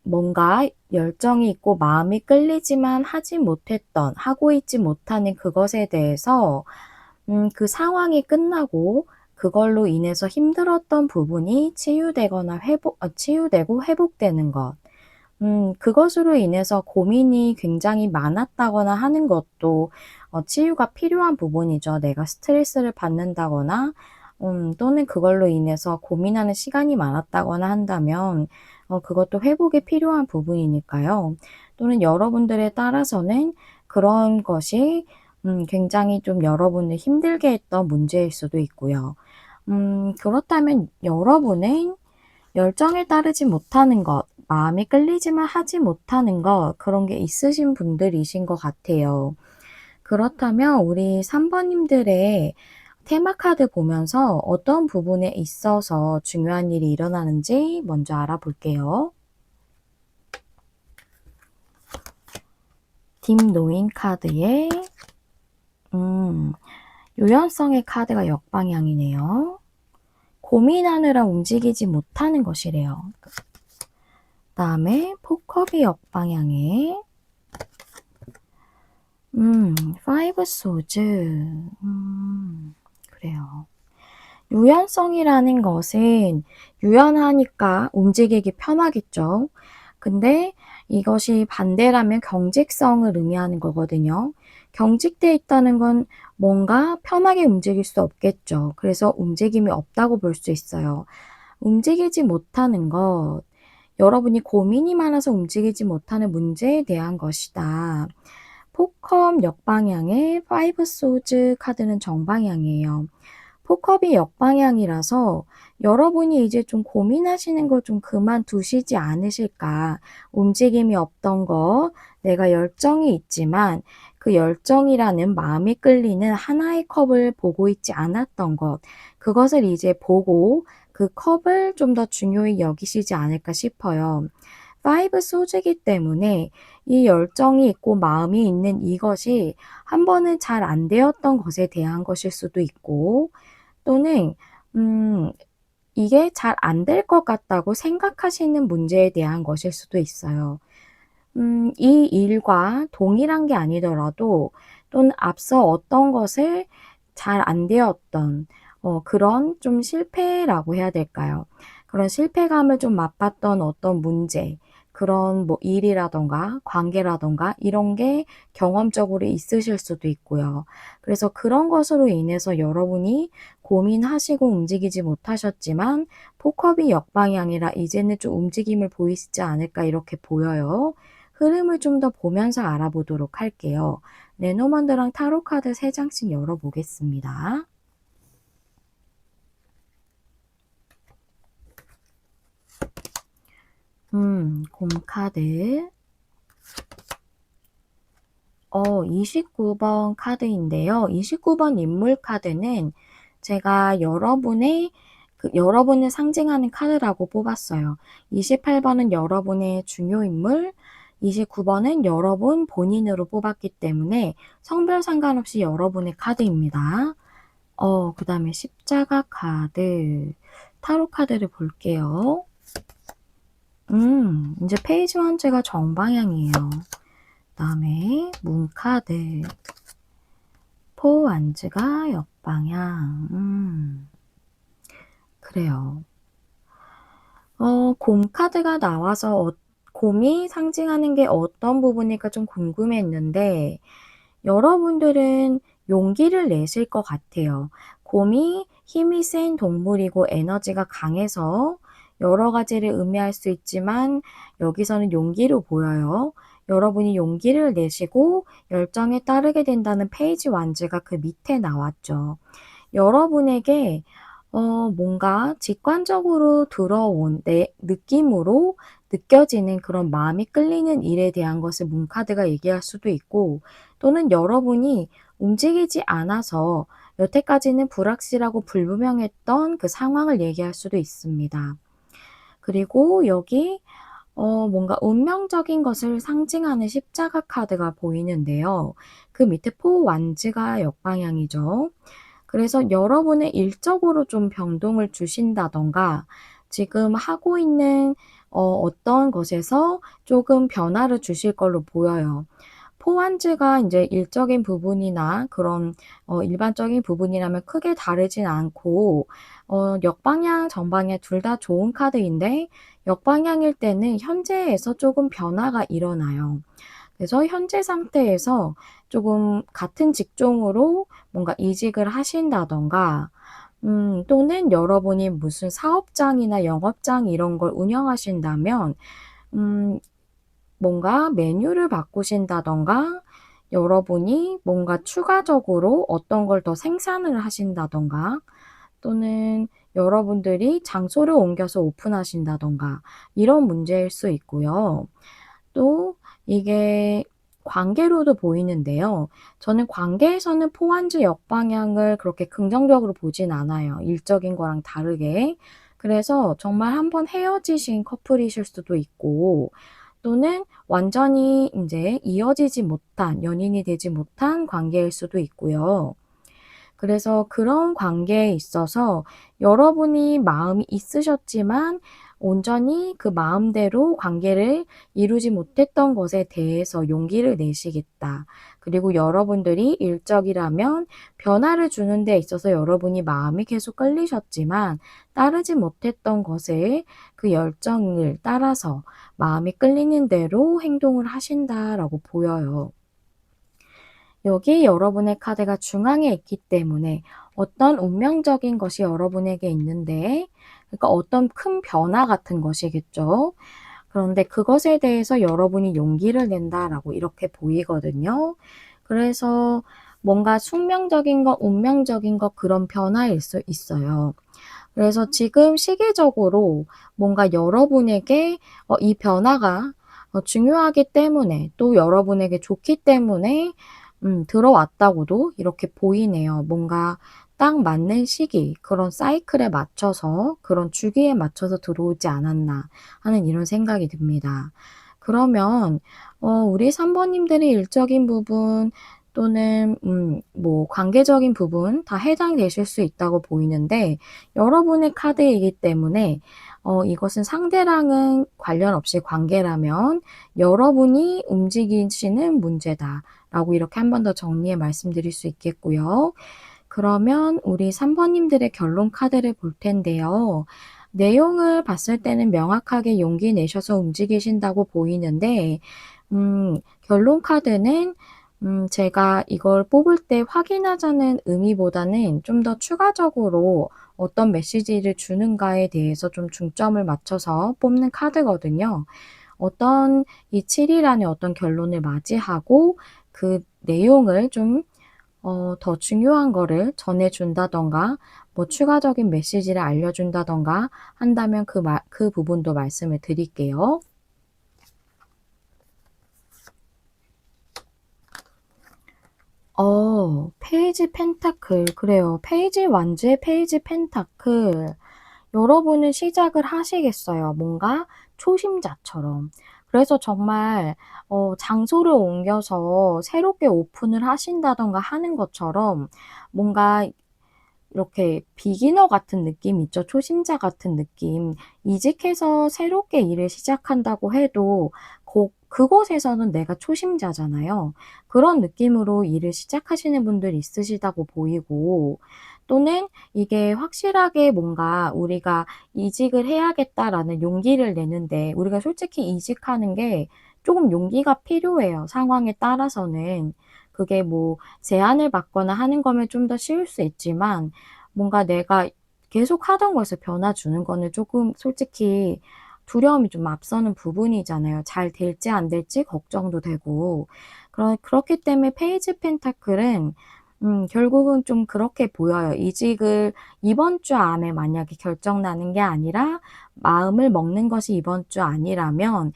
A: 뭔가 열정이 있고 마음이 끌리지만 하지 못했던, 하고 있지 못하는 그것에 대해서 그 상황이 끝나고 그걸로 인해서 힘들었던 부분이 치유되고 회복되는 것. 그것으로 인해서 고민이 굉장히 많았다거나 하는 것도 치유가 필요한 부분이죠. 내가 스트레스를 받는다거나 또는 그걸로 인해서 고민하는 시간이 많았다거나 한다면 그것도 회복이 필요한 부분이니까요. 또는 여러분들에 따라서는 그런 것이 굉장히 좀 여러분을 힘들게 했던 문제일 수도 있고요. 그렇다면 여러분은 열정에 따르지 못하는 것, 마음이 끌리지만 하지 못하는 것, 그런 게 있으신 분들이신 것 같아요. 그렇다면 우리 3번님들의 테마 카드 보면서 어떤 부분에 있어서 중요한 일이 일어나는지 먼저 알아볼게요. 딥 노인 카드에 유연성의 카드가 역방향이네요. 고민하느라 움직이지 못하는 것이래요. 다음에 포컵이 역방향에 파이브 소즈 그래요. 유연성이라는 것은 유연하니까 움직이기 편하겠죠. 근데 이것이 반대라면 경직성을 의미하는 거거든요. 경직돼 있다는 건 뭔가 편하게 움직일 수 없겠죠. 그래서 움직임이 없다고 볼 수 있어요. 움직이지 못하는 것, 여러분이 고민이 많아서 움직이지 못하는 문제에 대한 것이다. 포컵 역방향의 파이브 소즈 카드는 정방향이에요. 포컵이 역방향이라서 여러분이 이제 좀 고민하시는 걸 좀 그만두시지 않으실까. 움직임이 없던 거, 내가 열정이 있지만 그 열정이라는 마음이 끌리는 하나의 컵을 보고 있지 않았던 것, 그것을 이제 보고 그 컵을 좀 더 중요히 여기시지 않을까 싶어요. 파이브 소즈이기 때문에 이 열정이 있고 마음이 있는 이것이 한 번은 잘 안 되었던 것에 대한 것일 수도 있고 또는 이게 잘 안 될 것 같다고 생각하시는 문제에 대한 것일 수도 있어요. 이 일과 동일한 게 아니더라도 또는 앞서 어떤 것을 잘 안 되었던 그런 좀 실패라고 해야 될까요? 그런 실패감을 좀 맛봤던 어떤 문제, 그런 뭐 일이라던가 관계라던가 이런 게 경험적으로 있으실 수도 있고요. 그래서 그런 것으로 인해서 여러분이 고민하시고 움직이지 못하셨지만 포컵이 역방향이라 이제는 좀 움직임을 보이시지 않을까 이렇게 보여요. 흐름을 좀 더 보면서 알아보도록 할게요. 레노먼드랑 타로 카드 3장씩 열어보겠습니다. 곰 카드. 29번 카드인데요. 29번 인물 카드는 제가 여러분을 상징하는 카드라고 뽑았어요. 28번은 여러분의 중요 인물, 29번은 여러분 본인으로 뽑았기 때문에 성별 상관없이 여러분의 카드입니다. 그 다음에 십자가 카드, 타로 카드를 볼게요. 이제 페이지 원제가 정방향이에요. 그 다음에 문 카드, 포 완즈가 역방향. 그래요. 곰 카드가 나와서 곰이 상징하는 게 어떤 부분일까 좀 궁금했는데 여러분들은 용기를 내실 것 같아요. 곰이 힘이 센 동물이고 에너지가 강해서 여러 가지를 의미할 수 있지만 여기서는 용기로 보여요. 여러분이 용기를 내시고 열정에 따르게 된다는 페이지 1즈가 그 밑에 나왔죠. 여러분에게 뭔가 직관적으로 들어온 내 느낌으로 느껴지는 그런 마음이 끌리는 일에 대한 것을 문카드가 얘기할 수도 있고, 또는 여러분이 움직이지 않아서 여태까지는 불확실하고 불분명했던 그 상황을 얘기할 수도 있습니다. 그리고 여기 뭔가 운명적인 것을 상징하는 십자가 카드가 보이는데요. 그 밑에 4 완즈가 역방향이죠. 그래서 여러분의 일적으로 좀 변동을 주신다든가 지금 하고 있는 어떤 것에서 조금 변화를 주실 걸로 보여요. 포완즈가 이제 일적인 부분이나 그런 일반적인 부분이라면 크게 다르진 않고 역방향, 정방향 둘 다 좋은 카드인데 역방향일 때는 현재에서 조금 변화가 일어나요. 그래서 현재 상태에서 조금 같은 직종으로 뭔가 이직을 하신다든가 또는 여러분이 무슨 사업장이나 영업장 이런 걸 운영하신다면 음 뭔가 메뉴를 바꾸신다든가 여러분이 뭔가 추가적으로 어떤 걸 더 생산을 하신다든가 또는 여러분들이 장소를 옮겨서 오픈하신다든가 이런 문제일 수 있고요. 또 이게 관계로도 보이는데요. 저는 관계에서는 포완즈 역방향을 그렇게 긍정적으로 보진 않아요, 일적인 거랑 다르게. 그래서 정말 한번 헤어지신 커플이실 수도 있고 또는 완전히 인제 이어지지 못한, 연인이 되지 못한 관계일 수도 있고요. 그래서 그런 관계에 있어서 여러분이 마음이 있으셨지만 온전히 그 마음대로 관계를 이루지 못했던 것에 대해서 용기를 내시겠다. 그리고 여러분들이 일적이라면 변화를 주는 데 있어서 여러분이 마음이 계속 끌리셨지만 따르지 못했던 것에 그 열정을 따라서 마음이 끌리는 대로 행동을 하신다라고 보여요. 여기 여러분의 카드가 중앙에 있기 때문에 어떤 운명적인 것이 여러분에게 있는데, 그러니까 어떤 큰 변화 같은 것이겠죠. 그런데 그것에 대해서 여러분이 용기를 낸다라고 이렇게 보이거든요. 그래서 뭔가 숙명적인 것, 운명적인 것 그런 변화일 수 있어요. 그래서 지금 시기적으로 뭔가 여러분에게 이 변화가 중요하기 때문에 또 여러분에게 좋기 때문에 들어왔다고도 이렇게 보이네요. 뭔가 딱 맞는 시기, 그런 사이클에 맞춰서 그런 주기에 맞춰서 들어오지 않았나 하는 이런 생각이 듭니다. 그러면 우리 3 번님들의 일적인 부분 또는 뭐 관계적인 부분 다 해당되실 수 있다고 보이는데, 여러분의 카드이기 때문에 이것은 상대랑은 관련 없이 관계라면 여러분이 움직이시는 문제다라고 이렇게 한 번 더 정리해 말씀드릴 수 있겠고요. 그러면 우리 3 번님들의 결론 카드를 볼 텐데요. 내용을 봤을 때는 명확하게 용기 내셔서 움직이신다고 보이는데 결론 카드는 제가 이걸 뽑을 때 확인하자는 의미보다는 좀 더 추가적으로 어떤 메시지를 주는가에 대해서 좀 중점을 맞춰서 뽑는 카드거든요. 어떤 이 7일안에 어떤 결론을 맞이하고 그 내용을 좀 더 중요한 거를 전해 준다든가 뭐 추가적인 메시지를 알려 준다든가 한다면 그 부분도 말씀을 드릴게요. 페이지 펜타클. 그래요. 페이지 완즈의 페이지 펜타클. 여러분은 시작을 하시겠어요, 뭔가 초심자처럼. 그래서 정말 장소를 옮겨서 새롭게 오픈을 하신다든가 하는 것처럼 뭔가 이렇게 비기너 같은 느낌 있죠. 초심자 같은 느낌. 이직해서 새롭게 일을 시작한다고 해도 그곳에서는 내가 초심자잖아요. 그런 느낌으로 일을 시작하시는 분들이 있으시다고 보이고, 또는 이게 확실하게 뭔가 우리가 '이직을 해야겠다.'라는 용기를 내는데, 우리가 솔직히 이직하는 게 조금 용기가 필요해요, 상황에 따라서는. 그게 뭐 제안을 받거나 하는 거면 좀 더 쉬울 수 있지만 뭔가 내가 계속 하던 것을 변화 주는 거는 조금 솔직히 두려움이 좀 앞서는 부분이잖아요. 잘 될지 안 될지 걱정도 되고. 그렇기 때문에 페이지 펜타클은 결국은 좀 그렇게 보여요. 이직을 이번 주 안에 만약에 결정 나는 게 아니라 마음을 먹는 것이 이번 주 아니라면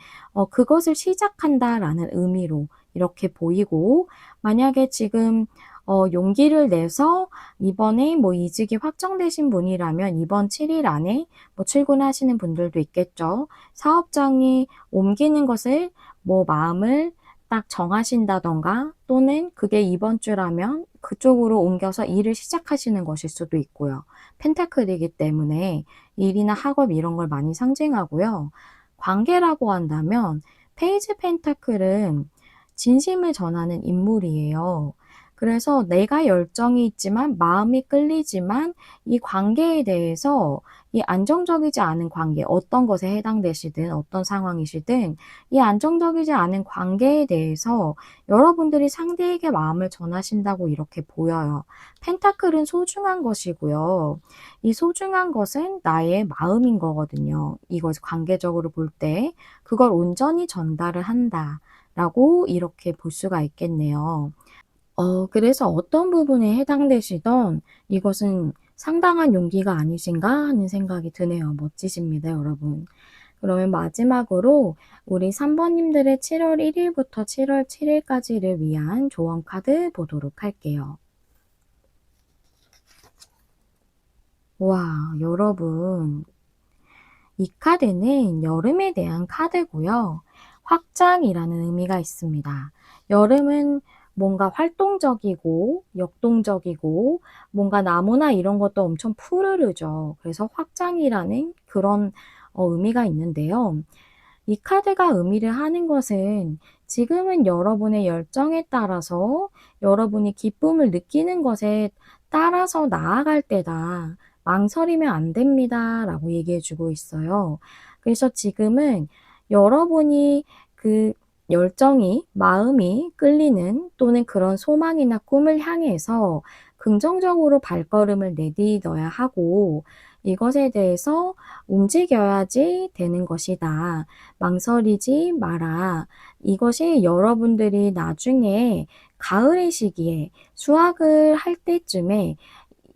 A: 그것을 시작한다라는 의미로 이렇게 보이고, 만약에 지금 용기를 내서 이번에 뭐 이직이 확정되신 분이라면 이번 7일 안에 뭐 출근하시는 분들도 있겠죠. 사업장이 옮기는 것을 뭐 마음을 딱 정하신다던가, 또는 그게 이번 주라면 그쪽으로 옮겨서 일을 시작하시는 것일 수도 있고요. 펜타클이기 때문에 일이나 학업 이런 걸 많이 상징하고요. 관계라고 한다면 페이지 펜타클은 진심을 전하는 인물이에요. 그래서 내가 열정이 있지만 마음이 끌리지만 이 관계에 대해서, 이 안정적이지 않은 관계, 어떤 것에 해당되시든 어떤 상황이시든 이 안정적이지 않은 관계에 대해서 여러분들이 상대에게 마음을 전하신다고 이렇게 보여요. 펜타클은 소중한 것이고요. 이 소중한 것은 나의 마음인 거거든요. 이것 관계적으로 볼 때 그걸 온전히 전달을 한다라고 이렇게 볼 수가 있겠네요. 그래서 어떤 부분에 해당되시던 이것은 상당한 용기가 아니신가 하는 생각이 드네요. 멋지십니다, 여러분. 그러면 마지막으로 우리 3번 님들의 7월 1일부터 7월 7일까지를 위한 조언 카드 보도록 할게요. 와, 여러분. 이 카드는 여름에 대한 카드고요. 확장이라는 의미가 있습니다. 여름은 뭔가 활동적이고 역동적이고 뭔가 나무나 이런 것도 엄청 푸르르죠. 그래서 확장이라는 그런 의미가 있는데요. 이 카드가 의미를 하는 것은 지금은 여러분의 열정에 따라서 여러분이 기쁨을 느끼는 것에 따라서 나아갈 때다. 망설이면 안 됩니다. 라고 얘기해 주고 있어요. 그래서 지금은 여러분이 그 열정이, 마음이 끌리는, 또는 그런 소망이나 꿈을 향해서 긍정적으로 발걸음을 내딛어야 하고, 이것에 대해서 움직여야지 되는 것이다. 망설이지 마라. 이것이 여러분들이 나중에 가을의 시기에 수확을 할 때쯤에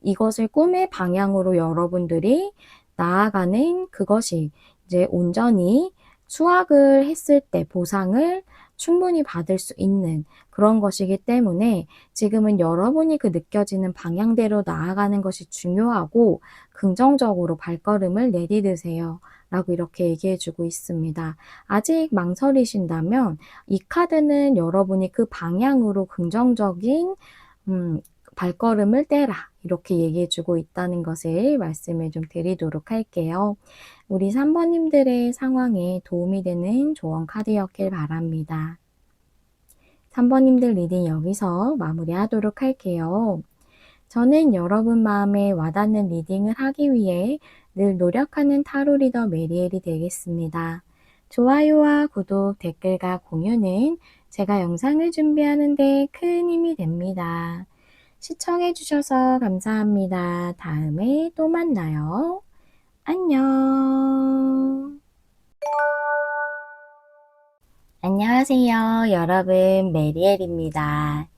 A: 이것을 꿈의 방향으로 여러분들이 나아가는 그것이 이제 온전히 수확을 했을 때 보상을 충분히 받을 수 있는 그런 것이기 때문에 지금은 여러분이 그 느껴지는 방향대로 나아가는 것이 중요하고 긍정적으로 발걸음을 내디드세요. 라고 이렇게 얘기해 주고 있습니다. 아직 망설이신다면 이 카드는 여러분이 그 방향으로 긍정적인 발걸음을 떼라. 이렇게 얘기해 주고 있다는 것을 말씀을 좀 드리도록 할게요. 우리 3번님들의 상황에 도움이 되는 조언 카드였길 바랍니다. 3번님들 리딩 여기서 마무리하도록 할게요. 저는 여러분 마음에 와닿는 리딩을 하기 위해 늘 노력하는 타로 리더 메리엘이 되겠습니다. 좋아요와 구독, 댓글과 공유는 제가 영상을 준비하는 데 큰 힘이 됩니다. 시청해주셔서 감사합니다. 다음에 또 만나요. 안녕. 안녕하세요. 여러분, 메리엘입니다.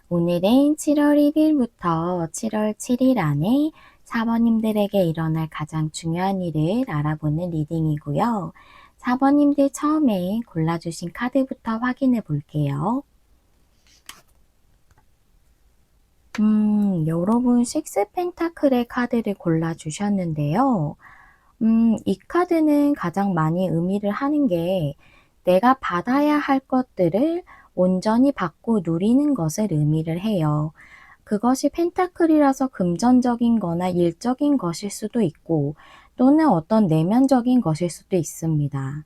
A: 오늘은 7월 1일부터 7월 7일 안에 4번님들에게 일어날 가장 중요한 일을 알아보는 리딩이고요. 4번님들 처음에 골라주신 카드부터 확인해 볼게요. 여러분 식스 펜타클의 카드를 골라주셨는데요. 이 카드는 가장 많이 의미를 하는 게 내가 받아야 할 것들을 온전히 받고 누리는 것을 의미를 해요. 그것이 펜타클이라서 금전적인 거나 일적인 것일 수도 있고 또는 어떤 내면적인 것일 수도 있습니다.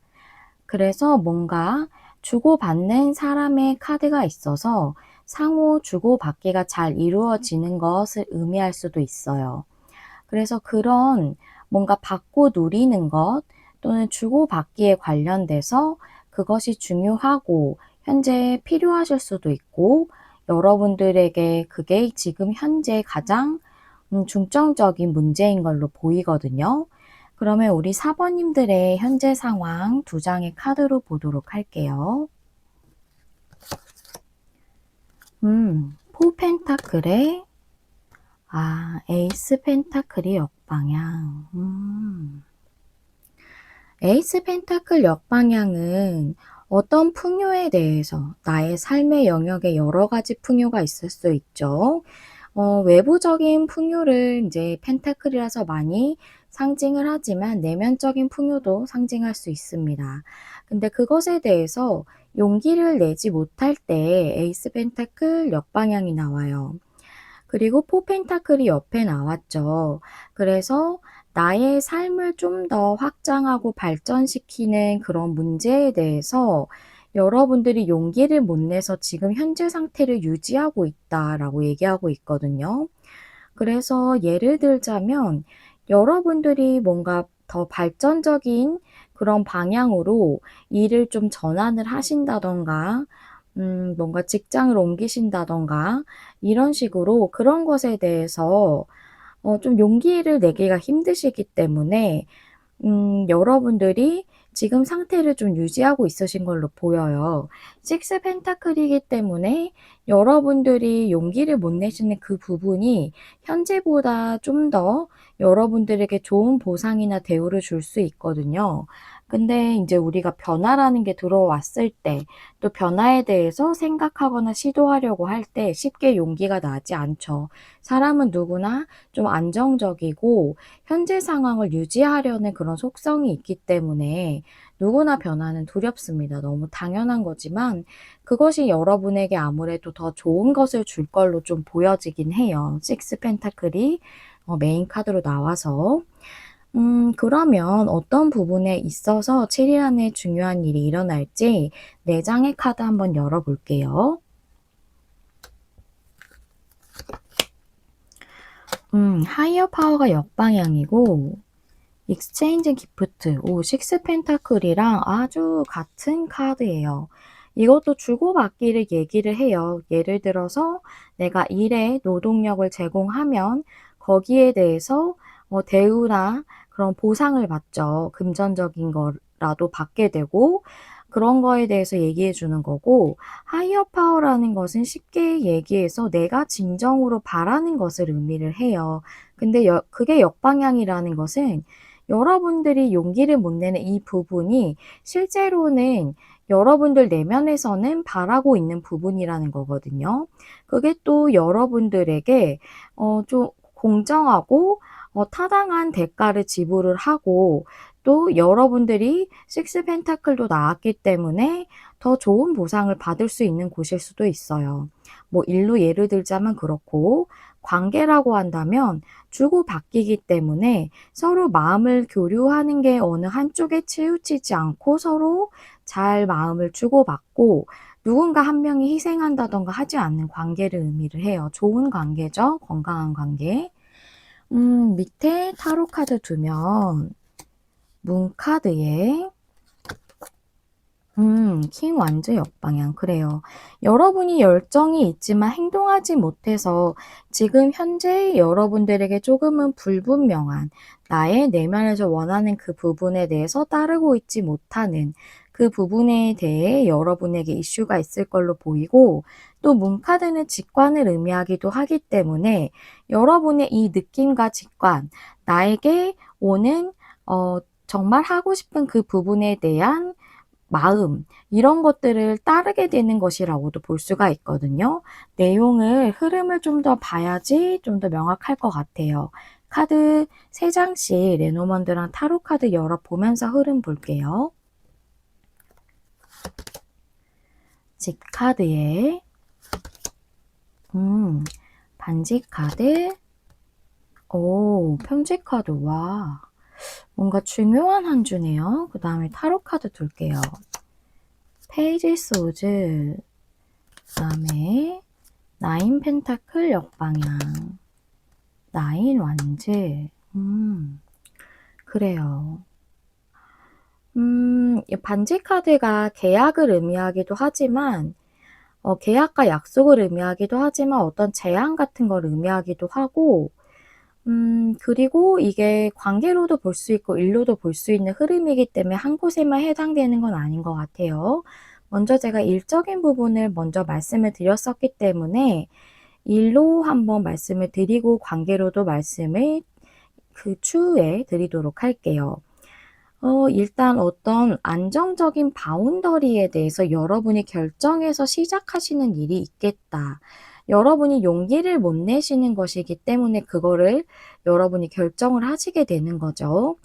A: 그래서 뭔가 주고받는 사람의 카드가 있어서 상호 주고받기가 잘 이루어지는 것을 의미할 수도 있어요. 그래서 그런 뭔가 받고 누리는 것 또는 주고받기에 관련돼서 그것이 중요하고 현재 필요하실 수도 있고 여러분들에게 그게 지금 현재 가장 중점적인 문제인 걸로 보이거든요. 그러면 우리 사번님들의 현재 상황 두 장의 카드로 보도록 할게요. 포 펜타클의 에이스 펜타클이 역방향. 에이스 펜타클 역방향은 어떤 풍요에 대해서 나의 삶의 영역에 여러 가지 풍요가 있을 수 있죠. 외부적인 풍요를 이제 펜타클이라서 많이 상징을 하지만 내면적인 풍요도 상징할 수 있습니다. 근데 그것에 대해서 용기를 내지 못할 때 에이스 펜타클 역방향이 나와요. 그리고 포 펜타클이 옆에 나왔죠. 그래서 나의 삶을 좀 더 확장하고 발전시키는 그런 문제에 대해서 여러분들이 용기를 못 내서 지금 현재 상태를 유지하고 있다라고 얘기하고 있거든요. 그래서 예를 들자면 여러분들이 뭔가 더 발전적인 그런 방향으로 일을 좀 전환을 하신다든가 뭔가 직장을 옮기신다든가 이런 식으로 그런 것에 대해서 좀 용기를 내기가 힘드시기 때문에 여러분들이 지금 상태를 좀 유지하고 있으신 걸로 보여요. 식스 펜타클이기 때문에 여러분들이 용기를 못 내시는 그 부분이 현재보다 좀 더 여러분들에게 좋은 보상이나 대우를 줄 수 있거든요. 근데 인제 우리가 변화라는 게 들어왔을 때 또 변화에 대해서 생각하거나 시도하려고 할 때 쉽게 용기가 나지 않죠. 사람은 누구나 좀 안정적이고 현재 상황을 유지하려는 그런 속성이 있기 때문에 누구나 변화는 두렵습니다. 너무 당연한 거지만 그것이 여러분에게 아무래도 더 좋은 것을 줄 걸로 좀 보여지긴 해요. 식스 펜타클이 메인 카드로 나와서. 그러면 어떤 부분에 있어서 7일 안에 중요한 일이 일어날지 4 장의 카드 한번 열어 볼게요. 하이어 파워가 역방향이고 익스체인지 기프트, 식스 펜타클이랑 아주 같은 카드예요. 이것도 주고받기를 얘기를 해요. 예를 들어서 내가 일에 노동력을 제공하면 거기에 대해서 대우나 그런 보상을 받죠. 금전적인 거라도 받게 되고 그런 거에 대해서 얘기해 주는 거고 하이어 파워라는 것은 쉽게 얘기해서 내가 진정으로 바라는 것을 의미를 해요. 근데 그게 역방향이라는 것은 여러분들이 용기를 못 내는 이 부분이 실제로는 여러분들 내면에서는 바라고 있는 부분이라는 거거든요. 그게 또 여러분들에게 좀 공정하고 타당한 대가를 지불을 하고 또 여러분들이 식스 펜타클도 나왔기 때문에 더 좋은 보상을 받을 수 있는 곳일 수도 있어요. 뭐 일로 예를 들자면 그렇고 관계라고 한다면 주고받기이기 때문에 서로 마음을 교류하는 게 어느 한쪽에 치우치지 않고 서로 잘 마음을 주고받고 누군가 한 명이 희생한다든가 하지 않는 관계를 의미를 해요. 좋은 관계죠. 건강한 관계. 밑에 타로 카드 두면 문 카드에 킹 완즈 역방향. 그래요. 여러분이 열정이 있지만 행동하지 못해서 지금 현재 여러분들에게 조금은 불분명한 나의 내면에서 원하는 그 부분에 대해서 따르고 있지 못하는 그 부분에 대해 여러분에게 이슈가 있을 걸로 보이고 또 문카드는 직관을 의미하기도 하기 때문에 여러분의 이 느낌과 직관, 나에게 오는 정말 하고 싶은 그 부분에 대한 마음 이런 것들을 따르게 되는 것이라고도 볼 수가 있거든요. 내용을 흐름을 좀 더 봐야지 좀 더 명확할 것 같아요. 카드 3 장씩 레노먼드랑 타로 카드 열어 보면서 흐름 볼게요. 집 카드에 반지 카드 편지 카드 와 뭔가 중요한 한 주네요. 그 다음에 타로 카드 둘게요. 페이지 소즈 그다음에 9 펜타클 역방향 9 완즈 그래요. 이 반지 카드가 계약을 의미하기도 하지만 계약과 약속을 의미하기도 하지만 어떤 제한 같은 걸 의미하기도 하고 그리고 이게 관계로도 볼 수 있고 일로도 볼 수 있는 흐름이기 때문에 한 곳에만 해당되는 건 아닌 것 같아요. 먼저 제가 일적인 부분을 먼저 말씀을 드렸었기 때문에 일로 한번 말씀을 드리고 관계로도 말씀을 그 추후에 드리도록 할게요. 일단 어떤 안정적인 바운더리에 대해서 여러분이 결정해서 시작하시는 일이 있겠다. 여러분이 용기를 못 내시는 것이기 때문에 그거를 여러분이 결정을 하시게 되는 거죠.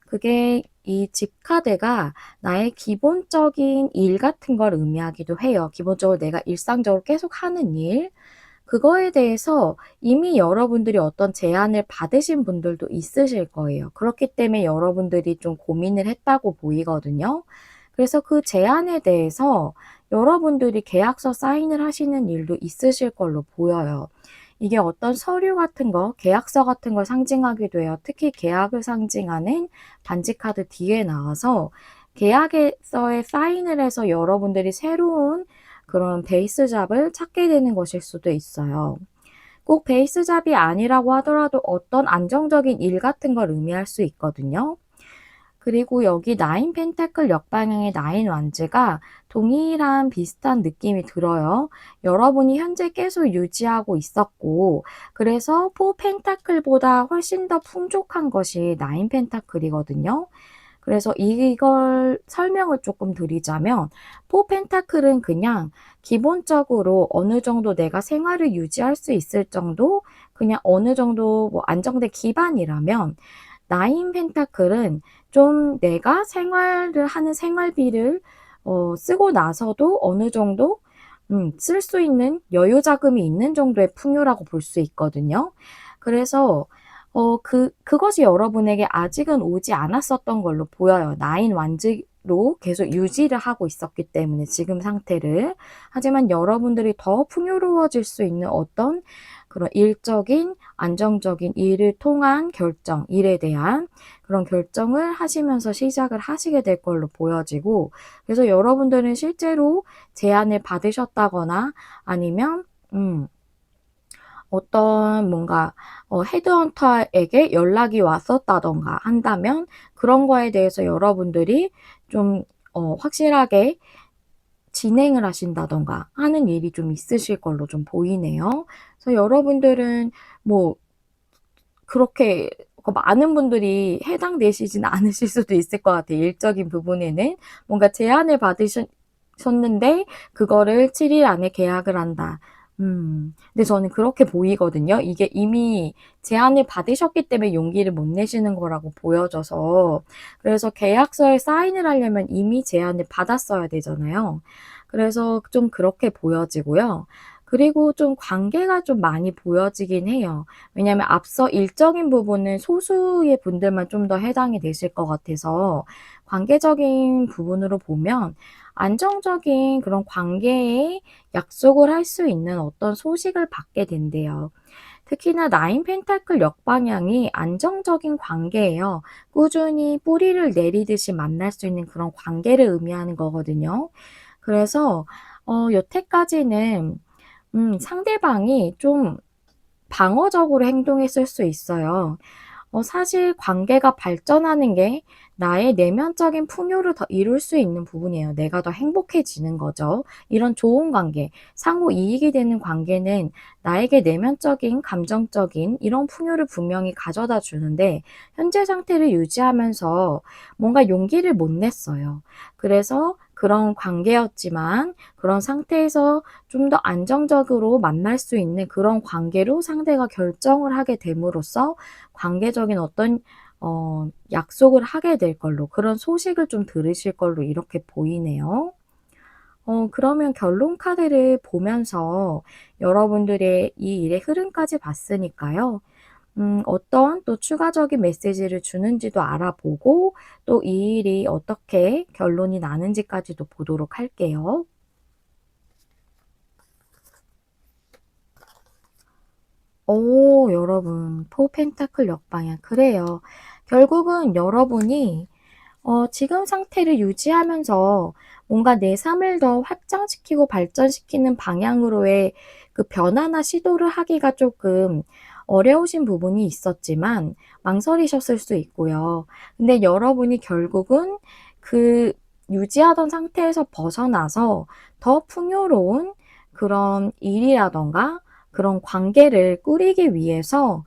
A: 그게 이 집 카드가 나의 기본적인 일 같은 걸 의미하기도 해요. 기본적으로 내가 일상적으로 계속 하는 일, 그거에 대해서 이미 여러분들이 어떤 제안을 받으신 분들도 있으실 거예요. 그렇기 때문에 여러분들이 좀 고민을 했다고 보이거든요. 그래서 그 제안에 대해서 여러분들이 계약서 사인을 하시는 일도 있으실 걸로 보여요. 이게 어떤 서류 같은 거, 계약서 같은 걸 상징하기도 해요. 특히 계약을 상징하는 반지 카드 뒤에 나와서 계약서에 사인을 해서 여러분들이 새로운 그런 베이스 잡을 찾게 되는 것일 수도 있어요. 꼭 베이스 잡이 아니라고 하더라도 어떤 안정적인 일 같은 걸 의미할 수 있거든요. 그리고 여기 나인 펜타클 역방향의 나인 완즈가 동일한 비슷한 느낌이 들어요. 여러분이 현재 계속 유지하고 있었고, 그래서 포 펜타클보다 훨씬 더 풍족한 것이 나인 펜타클이거든요. 그래서 이걸 설명을 조금 드리자면, 포 펜타클은 그냥 기본적으로 어느 정도 내가 생활을 유지할 수 있을 정도, 그냥 어느 정도 뭐 안정된 기반이라면, 나인 펜타클은 좀 내가 생활을 하는 생활비를 쓰고 나서도 어느 정도 쓸 수 있는 여유 자금이 있는 정도의 풍요라고 볼 수 있거든요. 그래서 그것이 여러분에게 아직은 오지 않았었던 걸로 보여요. 나인 완즈로 계속 유지를 하고 있었기 때문에 지금 상태를. 하지만 여러분들이 더 풍요로워질 수 있는 어떤 그런 일적인 안정적인 일을 통한 결정, 일에 대한 그런 결정을 하시면서 시작을 하시게 될 걸로 보여지고, 그래서 여러분들은 실제로 제안을 받으셨다거나 아니면 어떤 뭔가 헤드헌터에게 연락이 왔었다던가 한다면 그런 거에 대해서 여러분들이 좀 확실하게 진행을 하신다던가 하는 일이 좀 있으실 걸로 좀 보이네요. 그래서 여러분들은 뭐 그렇게 많은 분들이 해당되시진 않으실 수도 있을 것 같아요. 일적인 부분에는 뭔가 제안을 받으셨는데 그거를 7일 안에 계약을 한다. 근데 저는 그렇게 보이거든요. 이게 이미 제안을 받으셨기 때문에 용기를 못 내시는 거라고 보여져서, 그래서 계약서에 사인을 하려면 이미 제안을 받았어야 되잖아요. 그래서 좀 그렇게 보여지고요. 그리고 좀 관계가 좀 많이 보여지긴 해요. 왜냐하면 앞서 일적인 부분은 소수의 분들만 좀 더 해당이 되실 것 같아서, 관계적인 부분으로 보면 안정적인 그런 관계에 약속을 할 수 있는 어떤 소식을 받게 된대요. 특히나 나인 펜타클 역방향이 안정적인 관계예요. 꾸준히 뿌리를 내리듯이 만날 수 있는 그런 관계를 의미하는 거거든요. 그래서 여태까지는 상대방이 좀 방어적으로 행동했을 수 있어요. 사실 관계가 발전하는 게 나의 내면적인 풍요를 더 이룰 수 있는 부분이에요. 내가 더 행복해지는 거죠. 이런 좋은 관계, 상호 이익이 되는 관계는 나에게 내면적인, 감정적인 이런 풍요를 분명히 가져다 주는데, 현재 상태를 유지하면서 뭔가 용기를 못 냈어요. 그래서 그런 관계였지만 그런 상태에서 좀 더 안정적으로 만날 수 있는 그런 관계로 상대가 결정을 하게 됨으로써 관계적인 어떤 약속을 하게 될 걸로, 그런 소식을 좀 들으실 걸로 이렇게 보이네요. 그러면 결론 카드를 보면서 여러분들의 이 일의 흐름까지 봤으니까요. 어떤 또 추가적인 메시지를 주는지도 알아보고 또 이 일이 어떻게 결론이 나는지까지도 보도록 할게요. 오, 여러분, 포 펜타클 역방향. 그래요. 결국은 여러분이 지금 상태를 유지하면서 뭔가 내 삶을 더 확장시키고 발전시키는 방향으로의 그 변화나 시도를 하기가 조금 어려우신 부분이 있었지만 망설이셨을 수 있고요. 근데 여러분이 결국은 그 유지하던 상태에서 벗어나서 더 풍요로운 그런 일이라던가 그런 관계를 꾸리기 위해서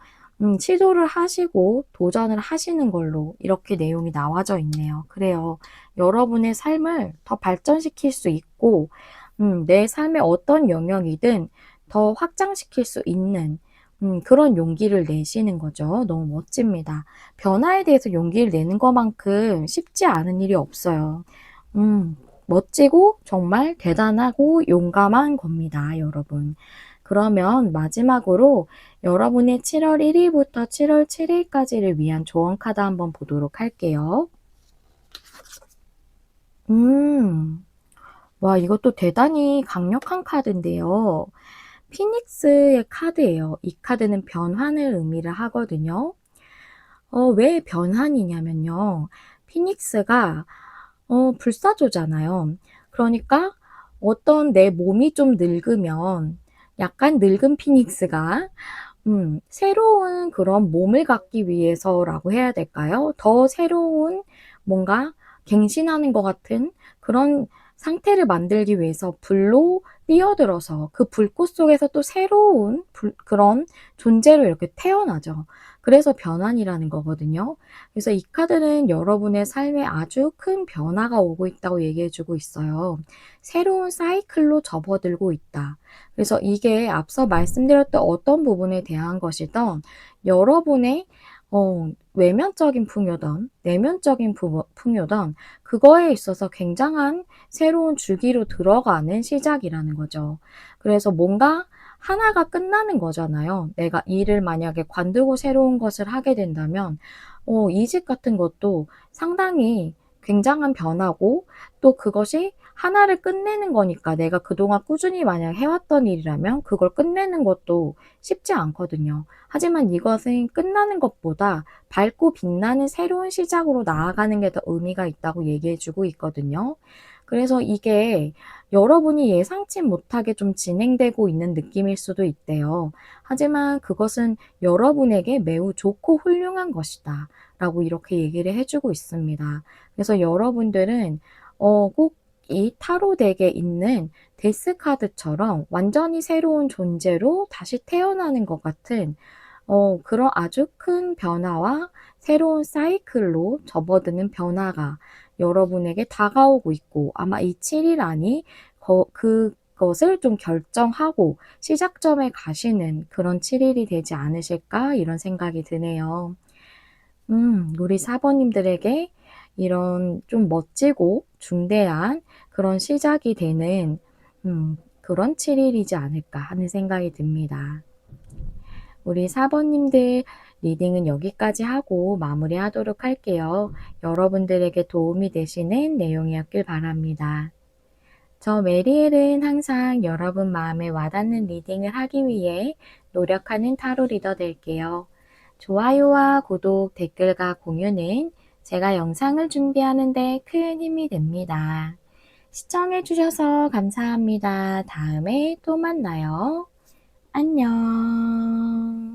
A: 시도를 하시고 도전을 하시는 걸로 이렇게 내용이 나와져 있네요. 그래요. 여러분의 삶을 더 발전시킬 수 있고, 내 삶의 어떤 영역이든 더 확장시킬 수 있는 그런 용기를 내시는 거죠. 너무 멋집니다. 변화에 대해서 용기를 내는 것만큼 쉽지 않은 일이 없어요. 멋지고 정말 대단하고 용감한 겁니다, 여러분. 그러면 마지막으로 여러분의 7월 1일부터 7월 7일까지를 위한 조언 카드 한번 보도록 할게요. 와, 이것도 대단히 강력한 카드인데요. 피닉스의 카드예요. 이 카드는 변환을 의미를 하거든요. 왜 변환이냐면요. 피닉스가 불사조잖아요. 그러니까 어떤 내 몸이 좀 늙으면 약간 늙은 피닉스가 새로운 그런 몸을 갖기 위해서라고 해야 될까요? 더 새로운 뭔가 갱신하는 것 같은 그런 상태를 만들기 위해서 불로 뛰어들어서 그 불꽃 속에서 또 새로운 그런 존재로 이렇게 태어나죠. 그래서 변환이라는 거거든요. 그래서 이 카드는 여러분의 삶에 아주 큰 변화가 오고 있다고 얘기해주고 있어요. 새로운 사이클로 접어들고 있다. 그래서 이게 앞서 말씀드렸던 어떤 부분에 대한 것이든 여러분의 외면적인 풍요든 내면적인 풍요든 그거에 있어서 굉장한 새로운 주기로 들어가는 시작이라는 거죠. 그래서 뭔가 하나가 끝나는 거잖아요. 내가 일을 만약에 관두고 새로운 것을 하게 된다면 이직 같은 것도 상당히 굉장한 변화고 또 그것이 하나를 끝내는 거니까 내가 그동안 꾸준히 만약 해왔던 일이라면 그걸 끝내는 것도 쉽지 않거든요. 하지만 이것은 끝나는 것보다 밝고 빛나는 새로운 시작으로 나아가는 게 더 의미가 있다고 얘기해주고 있거든요. 그래서 이게 여러분이 예상치 못하게 좀 진행되고 있는 느낌일 수도 있대요. 하지만 그것은 여러분에게 매우 좋고 훌륭한 것이다. 라고 이렇게 얘기를 해주고 있습니다. 그래서 여러분들은 꼭 이 타로 덱에 있는 데스 카드처럼 완전히 새로운 존재로 다시 태어나는 것 같은 그런 아주 큰 변화와 새로운 사이클로 접어드는 변화가 여러분에게 다가오고 있고 아마 이 7일 안이 그것을 좀 결정하고 시작점에 가시는 그런 7일이 되지 않으실까 이런 생각이 드네요. 우리 사번님들에게 이런 좀 멋지고 중대한 그런 시작이 되는 그런 7일이지 않을까 하는 생각이 듭니다. 우리 사번님들 리딩은 여기까지 하고 마무리하도록 할게요. 여러분들에게 도움이 되시는 내용이었길 바랍니다. 저 메리엘은 항상 여러분 마음에 와닿는 리딩을 하기 위해 노력하는 타로 리더 될게요. 좋아요와 구독, 댓글과 공유는 제가 영상을 준비하는 데 큰 힘이 됩니다. 시청해주셔서 감사합니다. 다음에 또 만나요. 안녕.